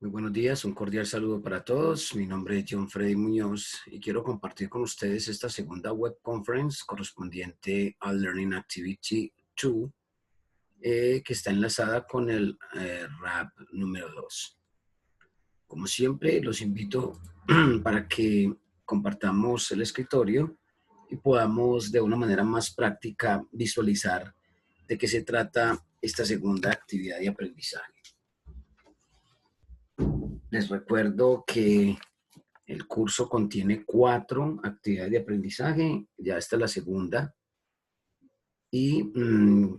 Muy buenos días, un cordial saludo para todos. Mi nombre es John Freddy Muñoz y quiero compartir con ustedes esta segunda web conference correspondiente al Learning Activity 2, que está enlazada con el RAP número 2. Como siempre, los invito para que compartamos el escritorio y podamos de una manera más práctica visualizar de qué se trata esta segunda actividad de aprendizaje. Les recuerdo que el curso contiene 4 actividades de aprendizaje, ya esta es la segunda. Y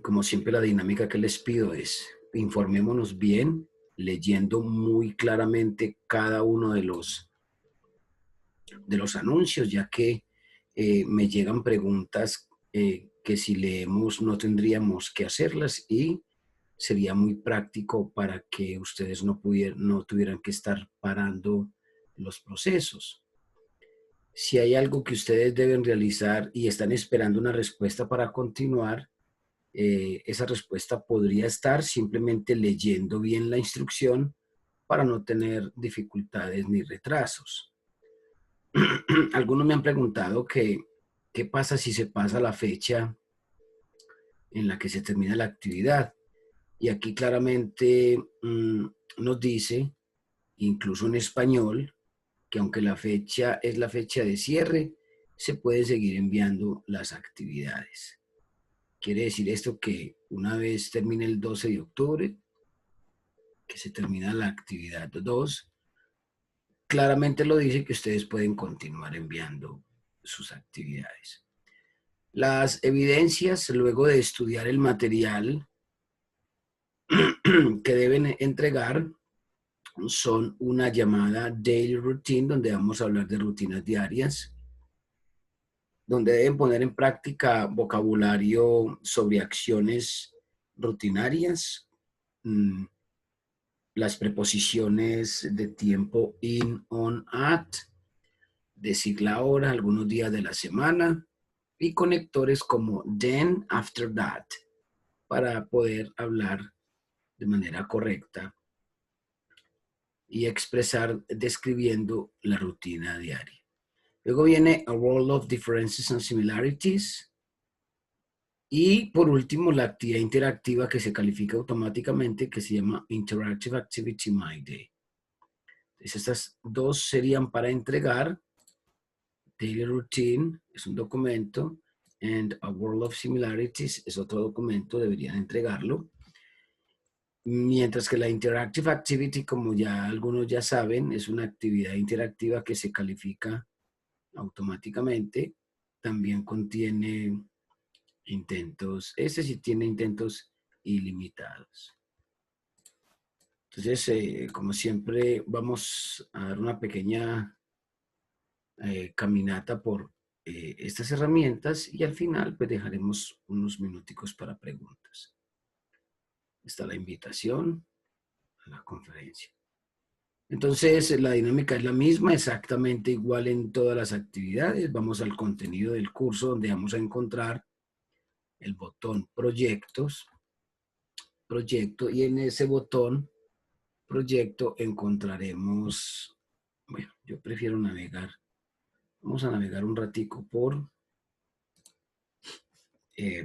como siempre la dinámica que les pido es, informémonos bien, leyendo muy claramente cada uno de los anuncios, ya que me llegan preguntas que si leemos no tendríamos que hacerlas y sería muy práctico para que ustedes no tuvieran que estar parando los procesos. Si hay algo que ustedes deben realizar y están esperando una respuesta para continuar, esa respuesta podría estar simplemente leyendo bien la instrucción para no tener dificultades ni retrasos. Algunos me han preguntado qué pasa si se pasa la fecha en la que se termina la actividad. Y aquí claramente nos dice, incluso en español, que aunque la fecha es la fecha de cierre, se puede seguir enviando las actividades. Quiere decir esto que una vez termine el 12 de octubre, que se termina la actividad 2, claramente lo dice que ustedes pueden continuar enviando sus actividades. Las evidencias, luego de estudiar el material que deben entregar, son una llamada daily routine, donde vamos a hablar de rutinas diarias, donde deben poner en práctica vocabulario sobre acciones rutinarias, las preposiciones de tiempo in, on, at, decir la hora, algunos días de la semana, y conectores como then, after that, para poder hablar de manera correcta y expresar describiendo la rutina diaria. Luego viene A World of Differences and Similarities. Y por último, la actividad interactiva que se califica automáticamente, que se llama Interactive Activity My Day. Entonces, estas dos serían para entregar. Daily Routine es un documento, and A World of Similarities es otro documento, deberían entregarlo. Mientras que la Interactive Activity, como ya algunos ya saben, es una actividad interactiva que se califica automáticamente. También contiene intentos, este sí tiene intentos ilimitados. Entonces, como siempre, vamos a dar una pequeña caminata por estas herramientas y al final pues dejaremos unos minuticos para preguntas. Está la invitación a la conferencia. Entonces, la dinámica es la misma, exactamente igual en todas las actividades. Vamos al contenido del curso, donde vamos a encontrar el botón proyectos, proyecto, y en ese botón proyecto encontraremos, bueno, yo prefiero navegar. Vamos a navegar un ratico por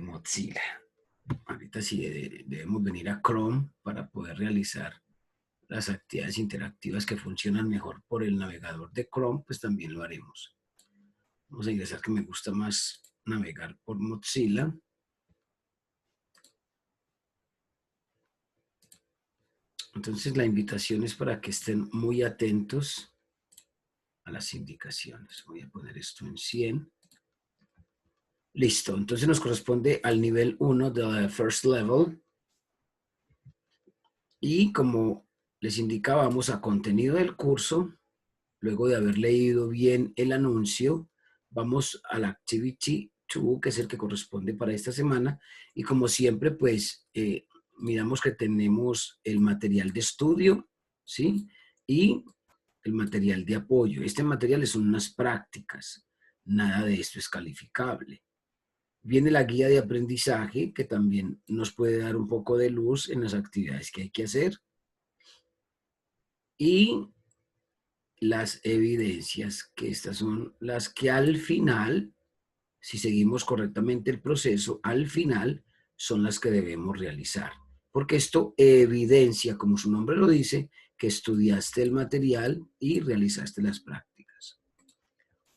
Mozilla. Ahorita sí debemos venir a Chrome para poder realizar las actividades interactivas que funcionan mejor por el navegador de Chrome, pues también lo haremos. Vamos a ingresar, que me gusta más navegar por Mozilla. Entonces la invitación es para que estén muy atentos a las indicaciones. Voy a poner esto en 100. Listo, entonces nos corresponde al nivel 1 de First Level. Y como les indicaba, vamos a contenido del curso. Luego de haber leído bien el anuncio, vamos a la Activity 2, que es el que corresponde para esta semana. Y como siempre, pues miramos que tenemos el material de estudio, ¿sí? Y el material de apoyo. Este material son unas prácticas. Nada de esto es calificable. Viene la guía de aprendizaje, que también nos puede dar un poco de luz en las actividades que hay que hacer. y las evidencias, que estas son las que al final, si seguimos correctamente el proceso, al final son las que debemos realizar. Porque esto evidencia, como su nombre lo dice, que estudiaste el material y realizaste las prácticas.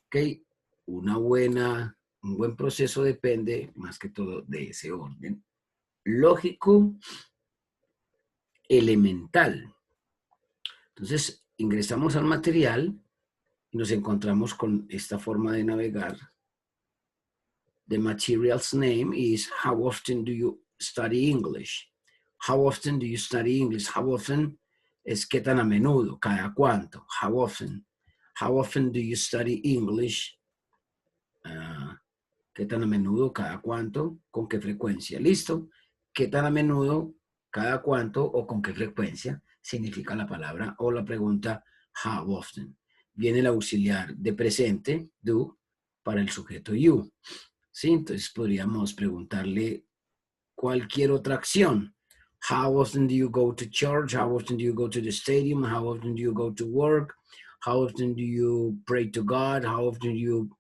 ¿Ok? Un buen proceso depende más que todo de ese orden lógico elemental. Entonces, ingresamos al material y nos encontramos con esta forma de navegar. The material's name is How often do you study English? How often do you study English? How often es qué tan a menudo, cada cuánto. How often? How often do you study English? ¿Qué tan a menudo, cada cuánto, con qué frecuencia? ¿Listo? ¿Qué tan a menudo, cada cuánto o con qué frecuencia significa la palabra o la pregunta how often? Viene el auxiliar de presente, do, para el sujeto you. ¿Sí? Entonces podríamos preguntarle cualquier otra acción. How often do you go to church? How often do you go to the stadium? How often do you go to work? How often do you pray to God? How often do you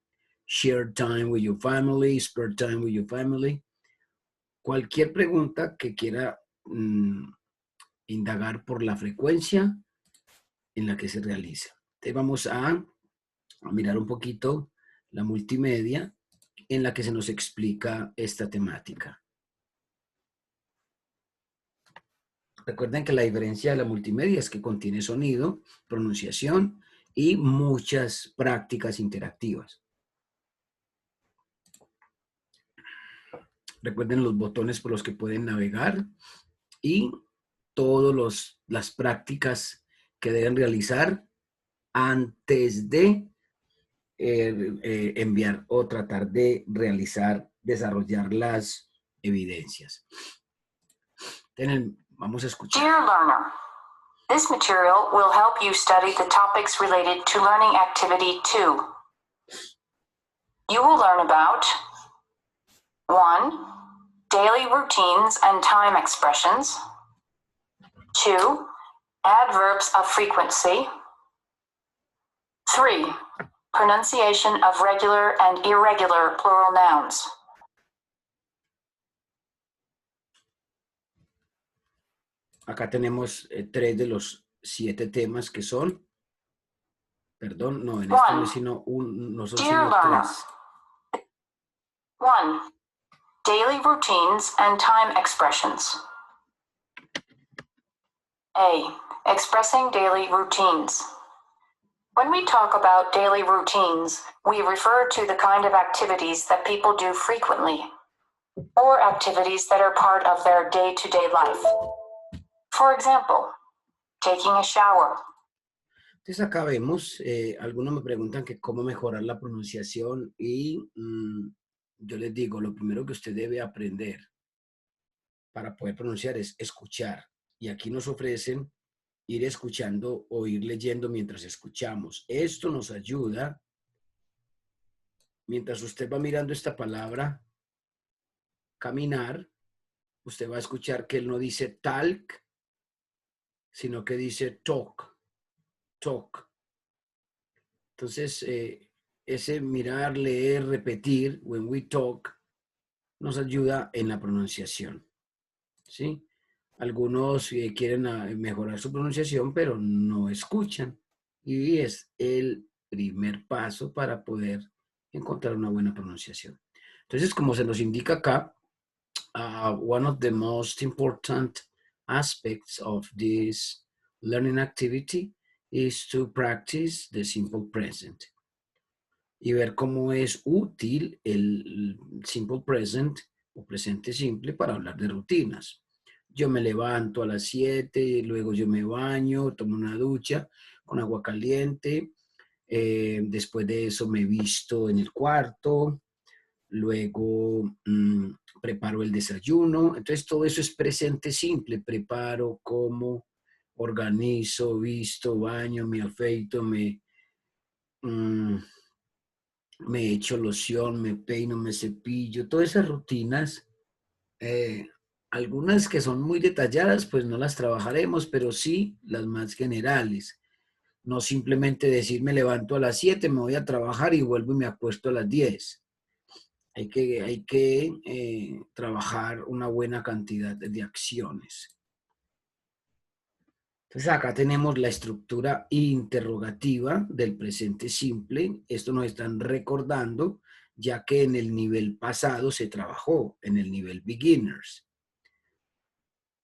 share time with your family? Spare time with your family? Cualquier pregunta que quiera indagar por la frecuencia en la que se realiza. Entonces vamos a mirar un poquito la multimedia en la que se nos explica esta temática. Recuerden que la diferencia de la multimedia es que contiene sonido, pronunciación y muchas prácticas interactivas. Recuerden los botones por los que pueden navegar y todas las prácticas que deben realizar antes de enviar o tratar de realizar, desarrollar las evidencias. Vamos a escuchar. Dear learner, this material will help you study the topics related to Learning Activity 2. You will learn about 1. Daily routines and time expressions. 2. Adverbs of frequency. 3. Pronunciation of regular and irregular plural nouns. Acá tenemos 3 de los 7 temas que son, perdón, no, en este no es sino no son sino 3. 1. Daily routines and time expressions. A. Expressing daily routines. When we talk about daily routines, we refer to the kind of activities that people do frequently, or activities that are part of their day-to-day life. For example, taking a shower. Entonces acá vemos, algunos me preguntan que cómo mejorar la pronunciación y yo les digo, lo primero que usted debe aprender para poder pronunciar es escuchar. Y aquí nos ofrecen ir escuchando o ir leyendo mientras escuchamos. Esto nos ayuda, mientras usted va mirando esta palabra, caminar, usted va a escuchar que él no dice talk, sino que dice talk, talk. Entonces, ese mirar, leer, repetir, when we talk, nos ayuda en la pronunciación, ¿sí? Algunos quieren mejorar su pronunciación, pero no escuchan. Y es el primer paso para poder encontrar una buena pronunciación. Entonces, como se nos indica acá, one of the most important aspects of this learning activity is to practice the simple present. Y ver cómo es útil el simple present o presente simple para hablar de rutinas. Yo me levanto a las 7, luego yo me baño, tomo una ducha con agua caliente, después de eso me visto en el cuarto, luego preparo el desayuno. Entonces todo eso es presente simple, preparo, como, organizo, visto, baño, me afeito, me echo loción, me peino, me cepillo, todas esas rutinas Algunas que son muy detalladas, pues no las trabajaremos, pero sí las más generales. No simplemente decir me levanto a las 7, me voy a trabajar y vuelvo y me acuesto a las 10. Hay que trabajar una buena cantidad de acciones. Entonces acá tenemos la estructura interrogativa del presente simple. Esto nos están recordando, ya que en el nivel pasado se trabajó, en el nivel beginners.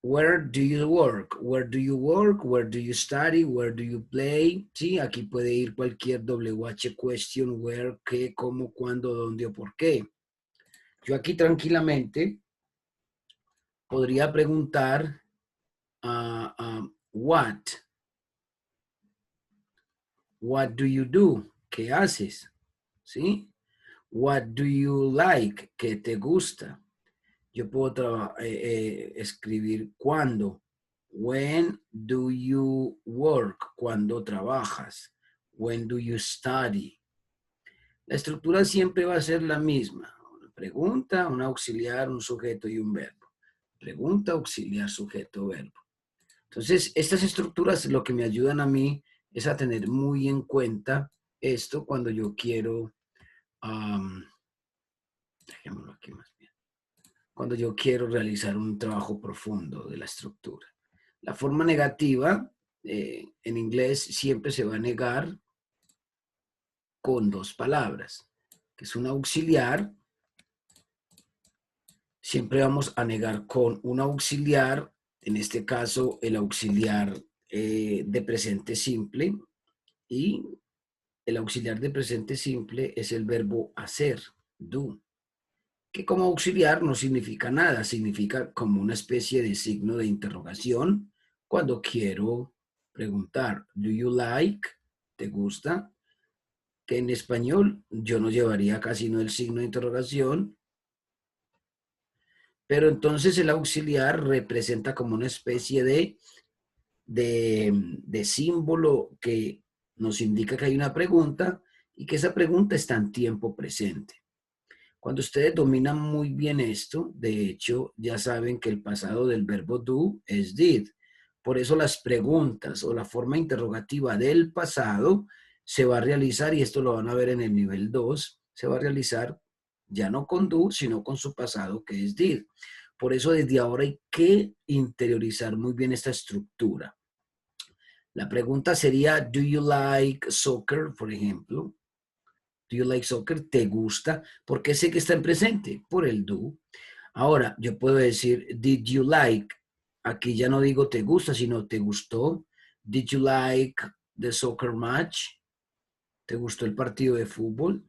Where do you work? Where do you work? Where do you study? Where do you play? Sí, aquí puede ir cualquier WH question, where, qué, cómo, cuándo, dónde o por qué. Yo aquí tranquilamente podría preguntar what. What do you do? ¿Qué haces? ¿Sí? What do you like? ¿Qué te gusta? Yo puedo escribir cuándo. When do you work? ¿Cuándo trabajas? When do you study? La estructura siempre va a ser la misma. Una pregunta, un auxiliar, un sujeto y un verbo. Pregunta, auxiliar, sujeto, verbo. Entonces, estas estructuras lo que me ayudan a mí es a tener muy en cuenta esto cuando yo quiero, dejémoslo aquí más bien, cuando yo quiero realizar un trabajo profundo de la estructura. La forma negativa en inglés siempre se va a negar con dos palabras, que es un auxiliar. Siempre vamos a negar con un auxiliar, en este caso el auxiliar de presente simple, y el auxiliar de presente simple es el verbo hacer, do, que como auxiliar no significa nada, significa como una especie de signo de interrogación cuando quiero preguntar, do you like? ¿Te gusta? Que en español yo no llevaría casi no el signo de interrogación, pero entonces el auxiliar representa como una especie de símbolo que nos indica que hay una pregunta y que esa pregunta está en tiempo presente. Cuando ustedes dominan muy bien esto, de hecho, ya saben que el pasado del verbo do es did. Por eso las preguntas o la forma interrogativa del pasado se va a realizar, y esto lo van a ver en el nivel 2, se va a realizar ya no con do, sino con su pasado que es did. Por eso desde ahora hay que interiorizar muy bien esta estructura. La pregunta sería, ¿do you like soccer, por ejemplo? ¿Do you like soccer? ¿Te gusta? ¿Por qué sé que está en presente? Por el do. Ahora, yo puedo decir, did you like? Aquí ya no digo te gusta, sino te gustó. Did you like the soccer match? ¿Te gustó el partido de fútbol?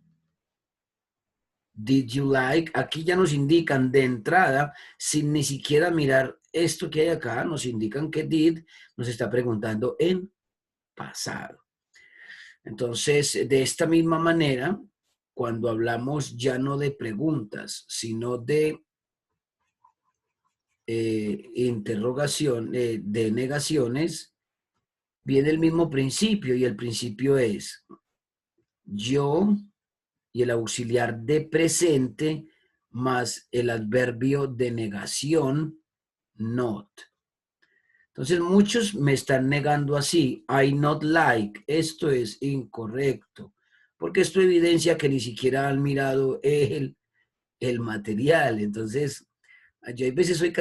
Did you like? Aquí ya nos indican de entrada, sin ni siquiera mirar esto que hay acá, nos indican que did nos está preguntando en pasado. Entonces, de esta misma manera, cuando hablamos ya no de preguntas, sino de interrogación, de negaciones, viene el mismo principio, y el principio es yo y el auxiliar de presente más el adverbio de negación, not. Entonces muchos me están negando así, I not like, esto es incorrecto, porque esto evidencia que ni siquiera han mirado el material. Entonces, yo a veces soy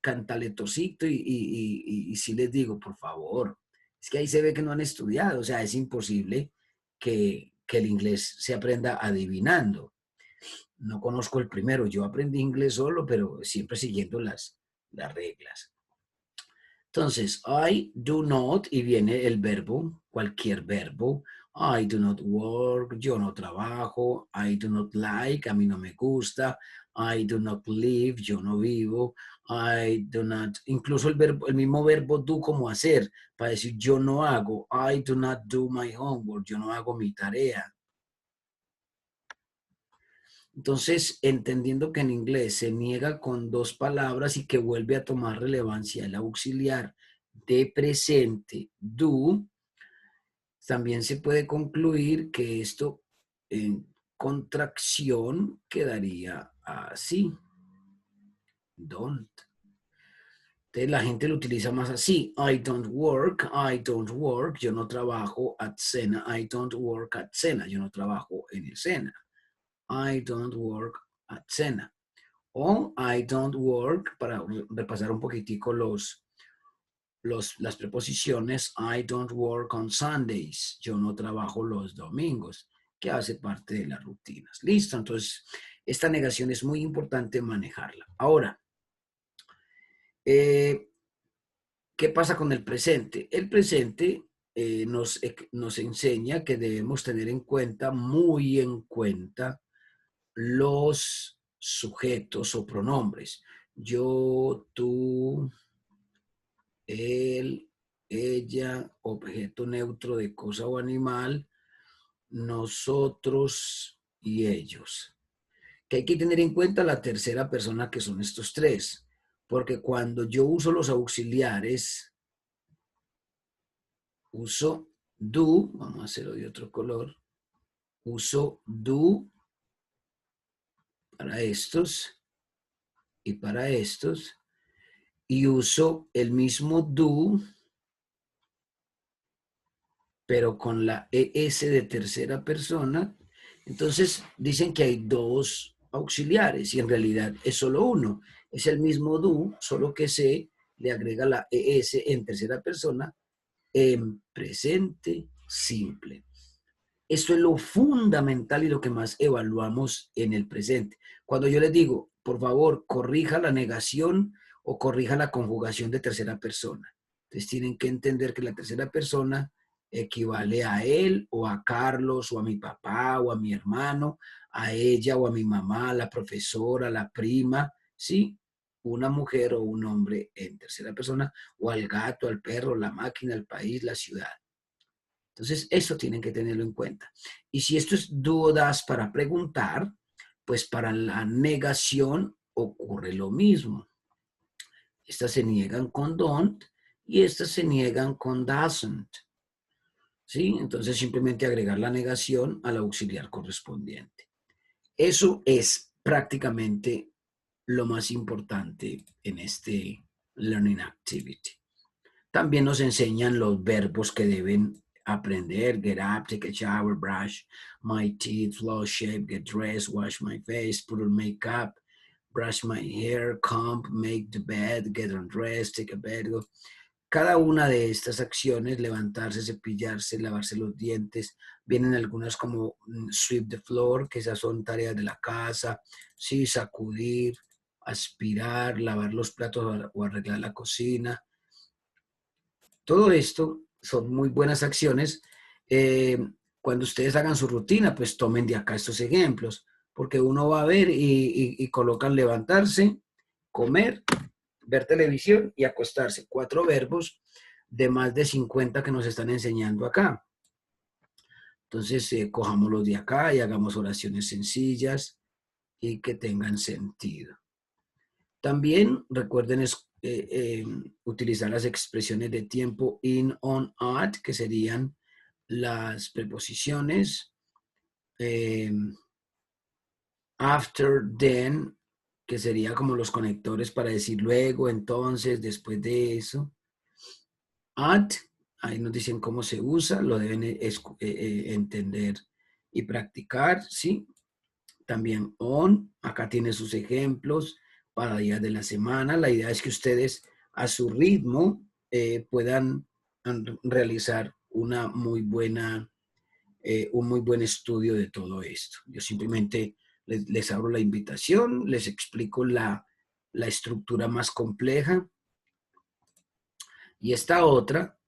cantaletosito y sí les digo, por favor, es que ahí se ve que no han estudiado, o sea, es imposible que el inglés se aprenda adivinando. No conozco el primero, yo aprendí inglés solo, pero siempre siguiendo las reglas. Entonces, I do not, y viene el verbo, cualquier verbo. I do not work, yo no trabajo. I do not like, a mí no me gusta. I do not live, yo no vivo. I do not, incluso el mismo verbo do como hacer, para decir yo no hago. I do not do my homework, yo no hago mi tarea. Entonces, entendiendo que en inglés se niega con dos palabras y que vuelve a tomar relevancia el auxiliar de presente, do, también se puede concluir que esto en contracción quedaría así, don't. Entonces la gente lo utiliza más así. I don't work, yo no trabajo at Sena. I don't work at Sena, yo no trabajo en el Sena. I don't work at Sena. O I don't work, para repasar un poquitico las preposiciones, I don't work on Sundays, yo no trabajo los domingos, que hace parte de las rutinas. Listo, entonces esta negación es muy importante manejarla. Ahora, ¿qué pasa con el presente? El presente nos enseña que debemos tener en cuenta, muy en cuenta, los sujetos o pronombres. Yo, tú, él, ella, objeto neutro de cosa o animal, nosotros y ellos. Que hay que tener en cuenta la tercera persona, que son estos tres, porque cuando yo uso los auxiliares, uso do, vamos a hacerlo de otro color, uso do para estos y para estos, y uso el mismo do, pero con la ES de tercera persona. Entonces dicen que hay dos auxiliares y en realidad es solo uno. Es el mismo do, solo que se le agrega la ES en tercera persona en presente simple. Esto es lo fundamental y lo que más evaluamos en el presente. Cuando yo les digo, por favor, corrija la negación o corrija la conjugación de tercera persona. Entonces tienen que entender que la tercera persona equivale a él o a Carlos o a mi papá o a mi hermano, a ella o a mi mamá, a la profesora, a la prima, ¿sí? Una mujer o un hombre en tercera persona, o al gato, al perro, la máquina, el país, la ciudad. Entonces, eso tienen que tenerlo en cuenta. Y si esto es do das para preguntar, pues para la negación ocurre lo mismo. Estas se niegan con don't y estas se niegan con doesn't. ¿Sí? Entonces, simplemente agregar la negación al auxiliar correspondiente. Eso es prácticamente lo más importante en este Learning Activity. También nos enseñan los verbos que deben aprender: get up, take a shower, brush my teeth, floss, shave, get dressed, wash my face, put on makeup, brush my hair, comb, make the bed, get undressed, take a bed. Cada una de estas acciones, levantarse, cepillarse, lavarse los dientes, vienen algunas como sweep the floor, que esas son tareas de la casa, sí, sacudir, aspirar, lavar los platos o arreglar la cocina. Todo esto son muy buenas acciones. Cuando ustedes hagan su rutina, pues tomen de acá estos ejemplos, porque uno va a ver y colocan levantarse, comer, ver televisión y acostarse. 4 verbos de más de 50 que nos están enseñando acá. Entonces, cojámoslos de acá y hagamos oraciones sencillas y que tengan sentido. También recuerden utilizar las expresiones de tiempo in, on, at, que serían las preposiciones. After, then, que sería como los conectores para decir luego, entonces, después de eso. At, ahí nos dicen cómo se usa, lo deben entender y practicar, ¿sí? También on, acá tiene sus ejemplos para días de la semana. La idea es que ustedes a su ritmo puedan realizar una muy buena, un muy buen estudio de todo esto. Yo simplemente les abro la invitación, les explico la estructura más compleja. Y esta otra,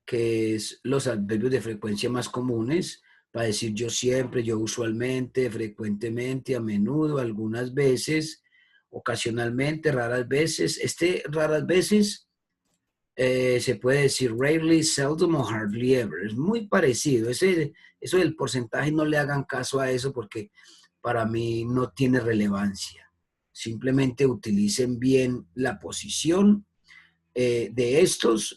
que es los adverbios de frecuencia más comunes, para decir yo siempre, yo usualmente, frecuentemente, a menudo, algunas veces, ocasionalmente, raras veces. Raras veces se puede decir rarely, seldom o hardly ever. Es muy parecido. Eso del porcentaje, no le hagan caso a eso porque para mí no tiene relevancia. Simplemente utilicen bien la posición de estos.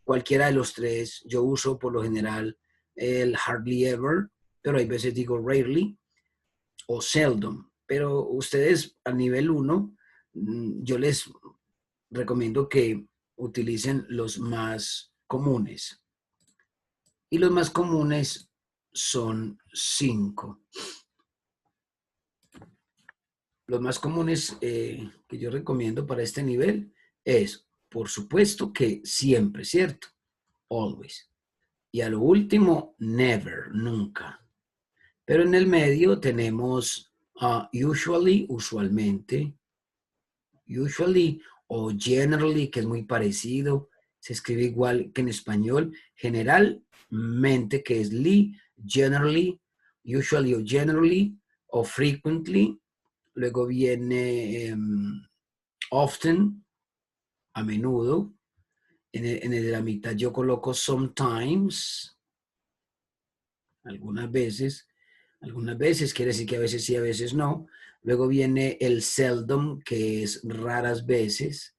Cualquiera de los tres. Yo uso por lo general el hardly ever, pero hay veces digo rarely o seldom. Pero ustedes a nivel 1, yo les recomiendo que utilicen los más comunes. Y los más comunes son 5. Los más comunes que yo recomiendo para este nivel es, por supuesto que siempre, ¿cierto? Always. Y a lo último, never, nunca. Pero en el medio tenemos usually, usualmente, usually o generally, que es muy parecido, se escribe igual que en español, generalmente, que es generally, usually o generally, o frequently. Luego viene often, a menudo. En el de la mitad yo coloco sometimes, algunas veces quiere decir que a veces sí, a veces no. Luego viene el seldom, que es raras veces.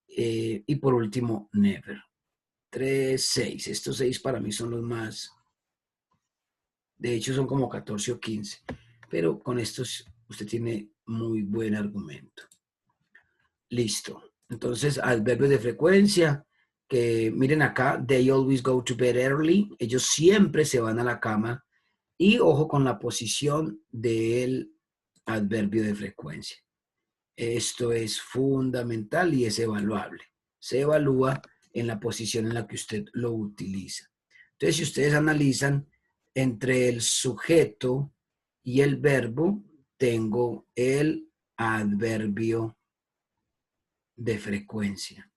Y por último, never. 3, 6. Estos 6 para mí son los más. De hecho, son como 14 o 15. Pero con estos usted tiene muy buen argumento. Listo. Entonces, adverbios de frecuencia, que miren acá, they always go to bed early. Ellos siempre se van a la cama. Y ojo con la posición del adverbio de frecuencia. Esto es fundamental y es evaluable. Se evalúa en la posición en la que usted lo utiliza. Entonces, si ustedes analizan entre el sujeto y el verbo, tengo el adverbio de frecuencia.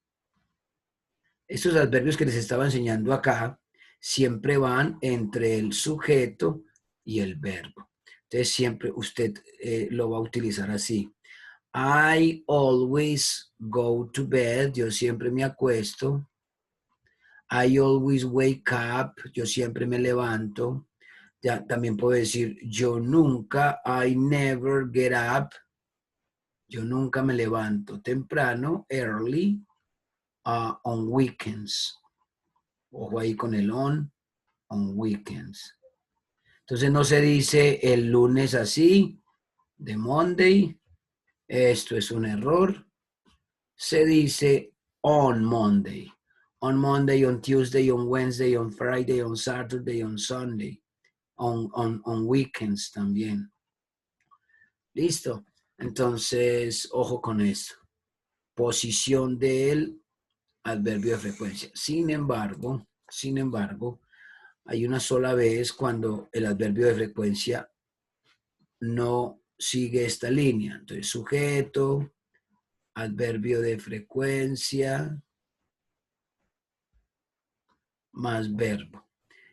Estos adverbios que les estaba enseñando acá siempre van entre el sujeto y el verbo. Entonces, siempre usted lo va a utilizar así. I always go to bed. Yo siempre me acuesto. I always wake up. Yo siempre me levanto. Ya, también puedo decir yo nunca. I never get up. Yo nunca me levanto temprano, early, on weekends. Ojo ahí con el on weekends. Entonces no se dice el lunes así, de Monday. Esto es un error. Se dice on Monday. On Monday, on Tuesday, on Wednesday, on Friday, on Saturday, on Sunday. On weekends también. Listo. Entonces, ojo con esto. Posición del adverbio de frecuencia. Sin embargo, hay una sola vez cuando el adverbio de frecuencia no sigue esta línea. Entonces, sujeto, adverbio de frecuencia, más verbo.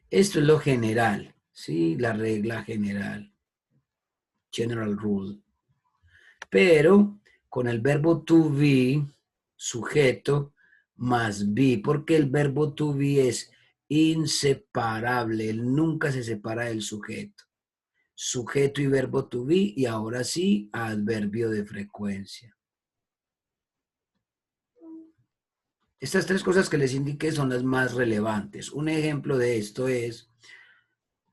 Esto es lo general, ¿sí? La regla general. General rule. Pero con el verbo to be, sujeto, más be, porque el verbo to be es inseparable. Él nunca se separa del sujeto. Sujeto y verbo to be, y ahora sí, adverbio de frecuencia. Estas 3 cosas que les indiqué son las más relevantes. Un ejemplo de esto es,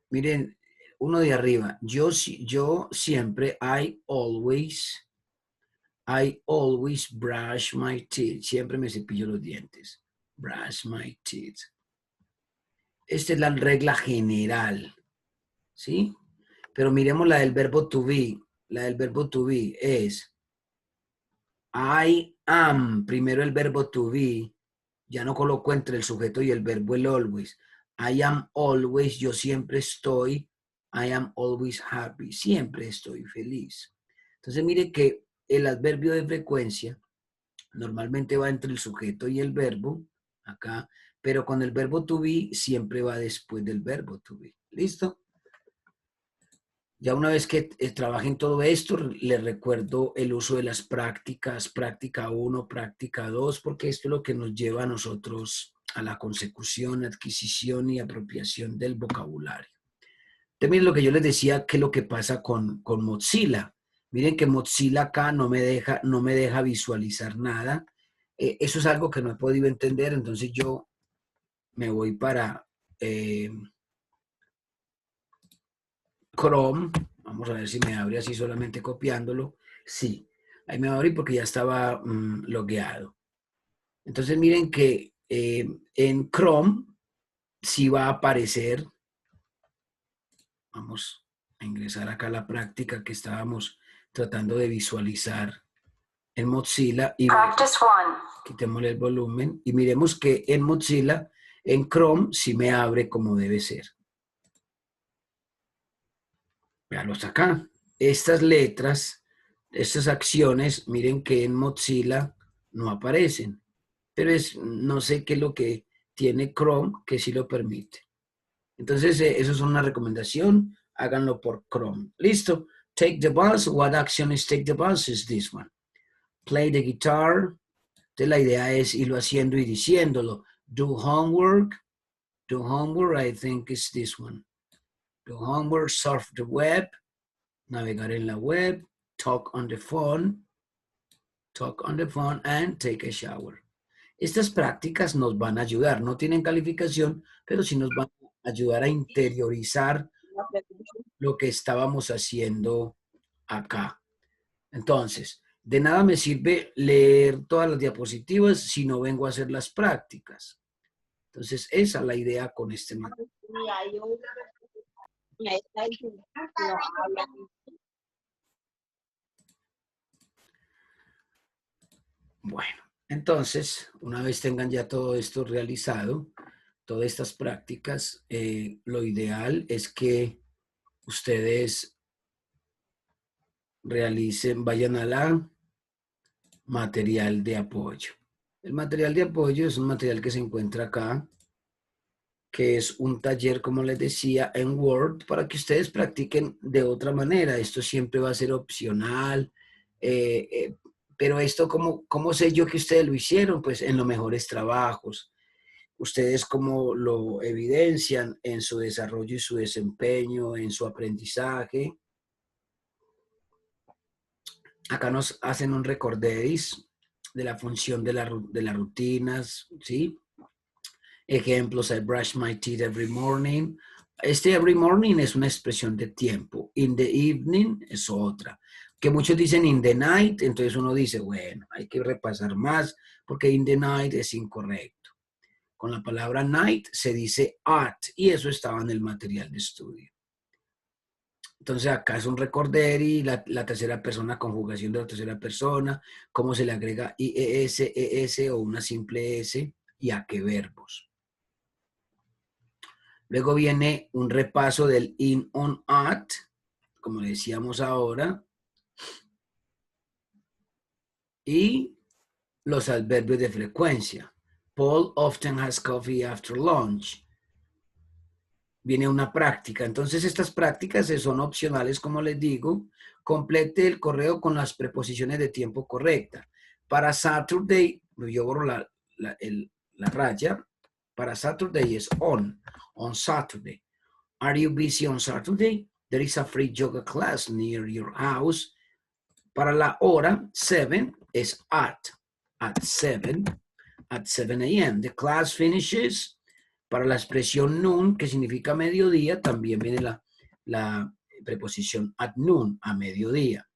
miren, uno de arriba, yo siempre, I always brush my teeth. Siempre me cepillo los dientes. Brush my teeth. Esta es la regla general, ¿sí? Pero miremos la del verbo to be. La del verbo to be es I am, primero el verbo to be, ya no coloco entre el sujeto y el verbo el always. I am always, yo siempre estoy. I am always happy, siempre estoy feliz. Entonces mire que el adverbio de frecuencia normalmente va entre el sujeto y el verbo, acá, pero con el verbo to be siempre va después del verbo to be. ¿Listo? Ya una vez que trabajen todo esto, les recuerdo el uso de las prácticas, práctica 1, práctica 2, porque esto es lo que nos lleva a nosotros a la consecución, adquisición y apropiación del vocabulario. Miren lo que yo les decía, que es lo que pasa con Mozilla. Miren que Mozilla acá no me deja visualizar nada. Eso es algo que no he podido entender, entonces yo me voy para Chrome. Vamos a ver si me abre así solamente copiándolo. Sí, ahí me va a abrir porque ya estaba logueado. Entonces miren que en Chrome sí va a aparecer, vamos a ingresar acá a la práctica que estábamos tratando de visualizar en Mozilla y Practice 1. quitémosle el volumen y miremos que en Mozilla, en Chrome, sí me abre como debe ser. Véanlos acá. Estas letras, estas acciones, miren que en Mozilla no aparecen. Pero no sé qué es lo que tiene Chrome que sí lo permite. Entonces, eso es una recomendación. Háganlo por Chrome. Listo. Take the bus. What action is take the bus? Is this one. Play the guitar. Entonces, la idea es irlo haciendo y diciéndolo. Do homework. Do homework, I think is this one. Do homework, surf the web. Navegar en la web. Talk on the phone. Talk on the phone and take a shower. Estas prácticas nos van a ayudar, no tienen calificación, pero sí nos van a ayudar a interiorizar lo que estábamos haciendo acá. Entonces, de nada me sirve leer todas las diapositivas si no vengo a hacer las prácticas. Entonces, esa es la idea con este material. Bueno, entonces, una vez tengan ya todo esto realizado, todas estas prácticas, lo ideal es que ustedes realicen, vayan a la material de apoyo. El material de apoyo es un material que se encuentra acá, que es un taller, como les decía, en Word, para que ustedes practiquen de otra manera. Esto siempre va a ser opcional, pero esto, ¿cómo sé yo que ustedes lo hicieron? Pues en los mejores trabajos. Ustedes cómo lo evidencian en su desarrollo y su desempeño, en su aprendizaje. Acá nos hacen un recordedis de la función de las rutinas, ¿sí? Ejemplos, I brush my teeth every morning. Este every morning es una expresión de tiempo. In the evening es otra. Que muchos dicen in the night, entonces uno dice, bueno, hay que repasar más porque in the night es incorrecto. Con la palabra night se dice at y eso estaba en el material de estudio. Entonces acá es un recorderi, la tercera persona, conjugación de la tercera persona, cómo se le agrega IES, ES o una simple S y a qué verbos. Luego viene un repaso del in, on, at, como decíamos ahora, y los adverbios de frecuencia. Paul often has coffee after lunch. Viene una práctica. Entonces estas prácticas son opcionales, como les digo. Complete el correo con las preposiciones de tiempo correcta. Para Saturday, yo borro la raya. Para Saturday es on Saturday. Are you busy on Saturday? There is a free yoga class near your house. Para la hora, 7 es at 7 a.m. The class finishes. Para la expresión noon, que significa mediodía, también viene la preposición at noon, a mediodía.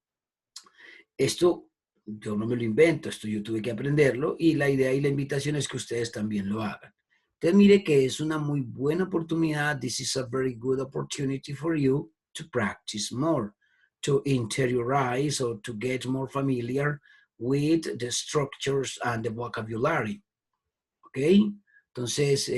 Esto yo no me lo invento, esto yo tuve que aprenderlo y la idea y la invitación es que ustedes también lo hagan. Entonces mire que es una muy buena oportunidad. This is a very good opportunity for you to practice more, to interiorize or to get more familiar with the structures and the vocabulary. ¿Ok? Entonces,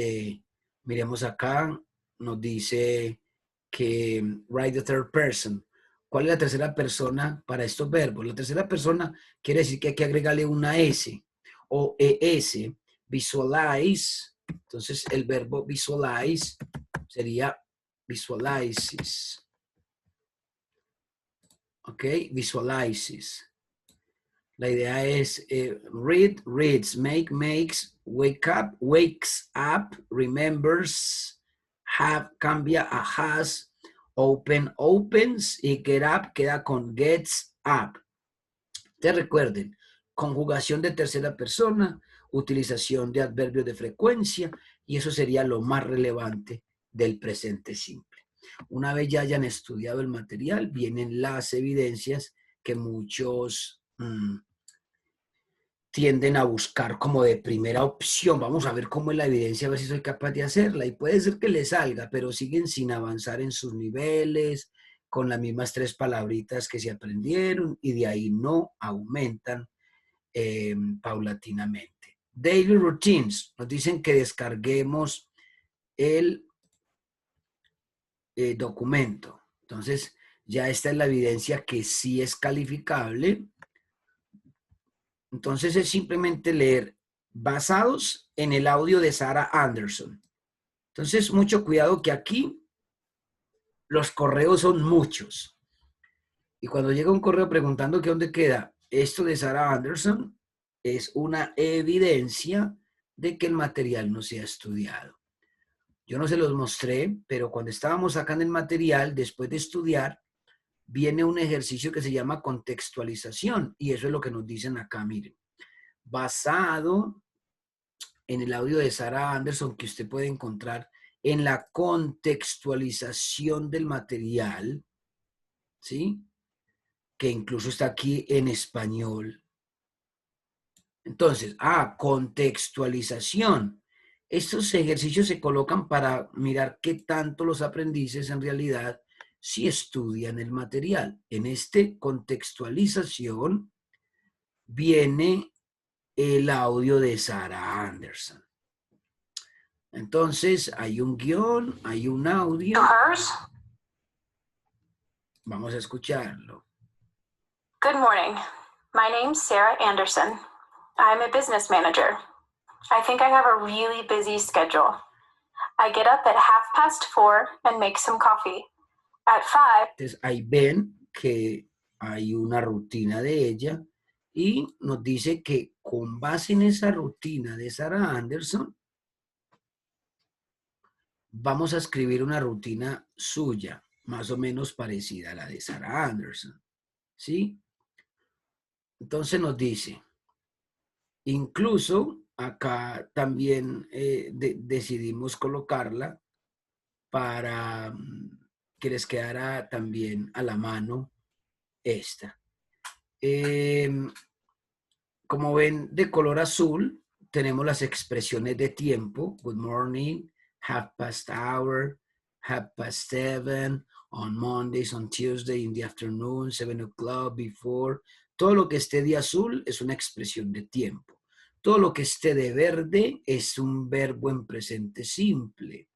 miremos acá, nos dice que write the third person. ¿Cuál es la tercera persona para estos verbos? La tercera persona quiere decir que hay que agregarle una S o ES, visualize. Entonces, el verbo visualize sería visualizes. ¿Ok? Visualizes. La idea es read, reads, make, makes, wake up, wakes up, remembers, have, cambia a has, open, opens y get up queda con gets up. Te recuerden, conjugación de tercera persona, utilización de adverbios de frecuencia y eso sería lo más relevante del presente simple. Una vez ya hayan estudiado el material, vienen las evidencias que muchos tienden a buscar como de primera opción. Vamos a ver cómo es la evidencia, a ver si soy capaz de hacerla. Y puede ser que les salga, pero siguen sin avanzar en sus niveles, con las mismas 3 palabritas que se aprendieron y de ahí no aumentan paulatinamente. Daily routines. Nos dicen que descarguemos el documento. Entonces, ya esta es la evidencia que sí es calificable. Entonces es simplemente leer basados en el audio de Sarah Anderson. Entonces, mucho cuidado que aquí los correos son muchos. Y cuando llega un correo preguntando que dónde queda esto de Sarah Anderson, es una evidencia de que el material no se ha estudiado. Yo no se los mostré, pero cuando estábamos sacando el material, después de estudiar, viene un ejercicio que se llama contextualización. Y eso es lo que nos dicen acá, miren. Basado en el audio de Sarah Anderson que usted puede encontrar en la contextualización del material, ¿sí? Que incluso está aquí en español. Entonces, contextualización. Estos ejercicios se colocan para mirar qué tanto los aprendices en realidad sí estudian el material. En este contextualización viene el audio de Sarah Anderson. Entonces, hay un guión, hay un audio. Vamos a escucharlo. Good morning. My name's Sarah Anderson. I'm a business manager. I think I have a really busy schedule. I get up at 4:30 and make some coffee. At 5. Entonces, ahí ven que hay una rutina de ella y nos dice que con base en esa rutina de Sarah Anderson, vamos a escribir una rutina suya, más o menos parecida a la de Sarah Anderson, ¿sí? Entonces nos dice, incluso acá también decidimos colocarla para que les quedara también a la mano esta. Como ven, de color azul, tenemos las expresiones de tiempo. Good morning, 1/2 hour, 7:30, on Mondays, on Tuesday, in the afternoon, 7 o'clock, before. Todo lo que esté de azul es una expresión de tiempo. Todo lo que esté de verde es un verbo en presente simple.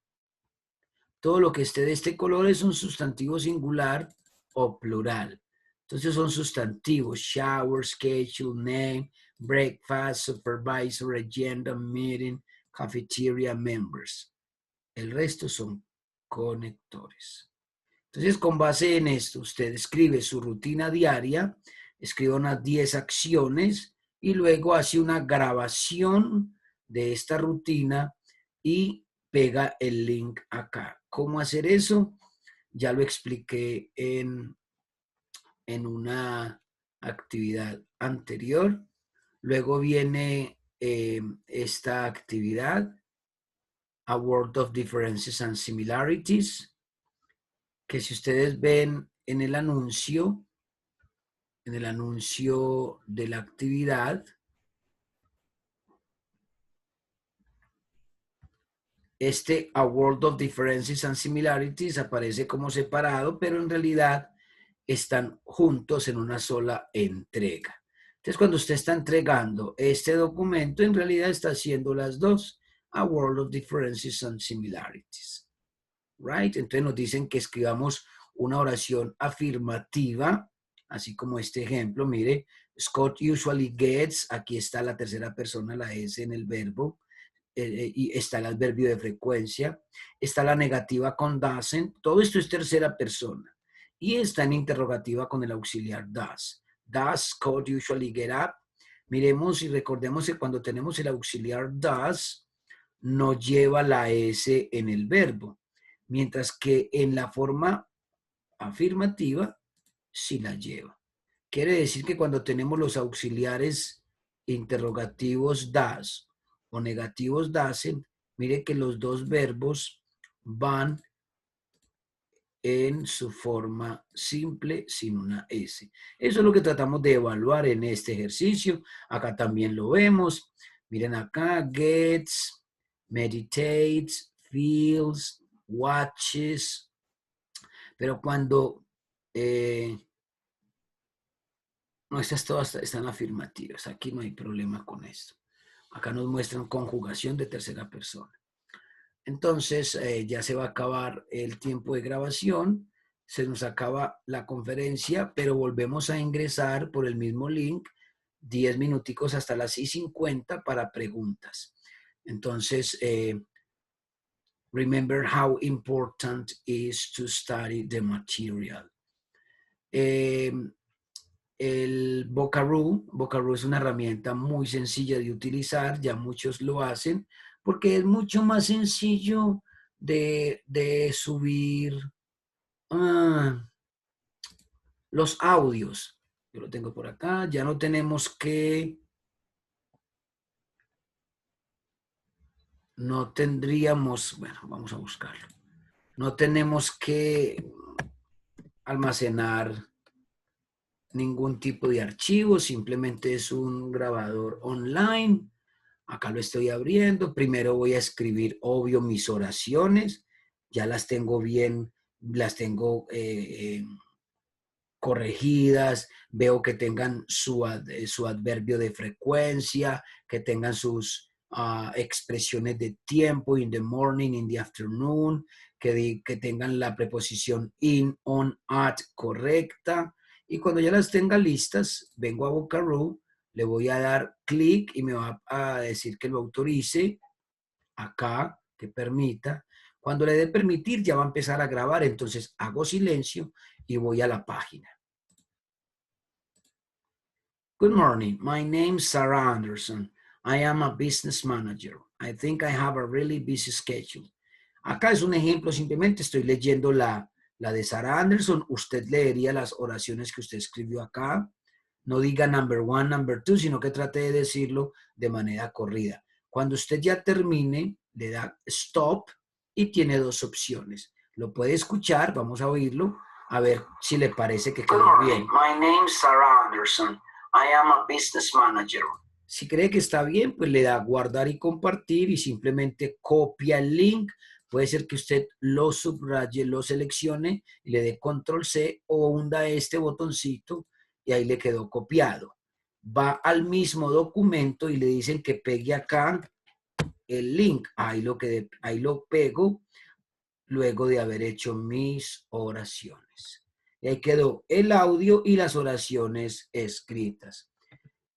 Todo lo que esté de este color es un sustantivo singular o plural. Entonces son sustantivos: shower, schedule, name, breakfast, supervisor, agenda, meeting, cafeteria, members. El resto son conectores. Entonces, con base en esto, usted escribe su rutina diaria, escribe unas 10 acciones y luego hace una grabación de esta rutina y pega el link acá. ¿Cómo hacer eso? Ya lo expliqué en una actividad anterior. Luego viene esta actividad, A World of Differences and Similarities, que si ustedes ven en el anuncio de la actividad, este A World of Differences and Similarities aparece como separado, pero en realidad están juntos en una sola entrega. Entonces, cuando usted está entregando este documento, en realidad está haciendo las dos, A World of Differences and Similarities. Right? Entonces nos dicen que escribamos una oración afirmativa, así como este ejemplo. Mire, Scott usually gets, aquí está la tercera persona, la S en el verbo, y está el adverbio de frecuencia, está la negativa con doesn't, todo esto es tercera persona, y está en interrogativa con el auxiliar does. Does Scott usually get up? Miremos y recordemos que cuando tenemos el auxiliar does, no lleva la S en el verbo, mientras que en la forma afirmativa sí la lleva. Quiere decir que cuando tenemos los auxiliares interrogativos does o negativos doesn't, mire que los dos verbos van en su forma simple sin una S. Eso es lo que tratamos de evaluar en este ejercicio. Acá también lo vemos. Miren acá, gets, meditates, feels, watches. Pero cuando... no, estas todas están afirmativas. Aquí no hay problema con esto. Acá nos muestran conjugación de tercera persona. Entonces, ya se va a acabar el tiempo de grabación, se nos acaba la conferencia, pero volvemos a ingresar por el mismo link 10 minuticos hasta las 6:50 para preguntas. Entonces, remember how important is to study the material. El Vocabulary es una herramienta muy sencilla de utilizar, ya muchos lo hacen, porque es mucho más sencillo de subir los audios. Yo lo tengo por acá, ya no tenemos que, no tendríamos, bueno, vamos a buscarlo. No tenemos que almacenar ningún tipo de archivo, simplemente es un grabador online. Acá lo estoy abriendo. Primero voy a escribir, obvio, mis oraciones. Ya las tengo bien, las tengo corregidas. Veo que tengan su adverbio de frecuencia, que tengan sus expresiones de tiempo, in the morning, in the afternoon, que tengan la preposición in, on, at correcta. Y cuando ya las tenga listas, vengo a Vocabulary, le voy a dar clic y me va a decir que lo autorice acá, que permita. Cuando le dé permitir ya va a empezar a grabar, entonces hago silencio y voy a la página. Good morning, my name is Sarah Anderson. I am a business manager. I think I have a really busy schedule. Acá es un ejemplo, simplemente estoy leyendo la de Sarah Anderson. Usted leería las oraciones que usted escribió acá. No diga number one, number two, sino que trate de decirlo de manera corrida. Cuando usted ya termine, le da stop y tiene dos opciones. Lo puede escuchar, vamos a oírlo, a ver si le parece que quedó bien. My name is Sarah Anderson. I am a business manager. Si cree que está bien, pues le da guardar y compartir y simplemente copia el link. Puede ser que usted lo subraye, lo seleccione y le dé control C o hunda este botoncito y ahí le quedó copiado. Va al mismo documento y le dicen que pegue acá el link. Ahí lo pego luego de haber hecho mis oraciones. Y ahí quedó el audio y las oraciones escritas.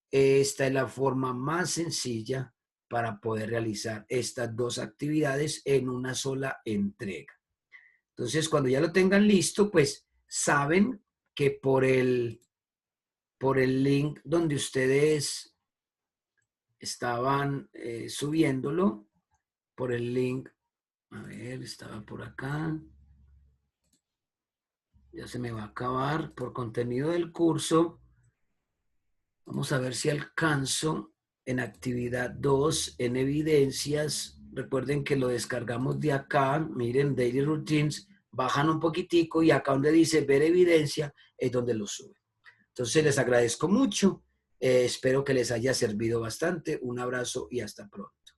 Esta es la forma más sencilla para poder realizar estas dos actividades en una sola entrega. Entonces, cuando ya lo tengan listo, pues saben que por el link donde ustedes estaban subiéndolo, por el link, a ver, estaba por acá, ya se me va a acabar, por contenido del curso. Vamos a ver si alcanzo en actividad 2, en evidencias. Recuerden que lo descargamos de acá. Miren, Daily Routines. Bajan un poquitico y acá donde dice ver evidencia es donde lo suben. Entonces les agradezco mucho. Espero que les haya servido bastante. Un abrazo y hasta pronto.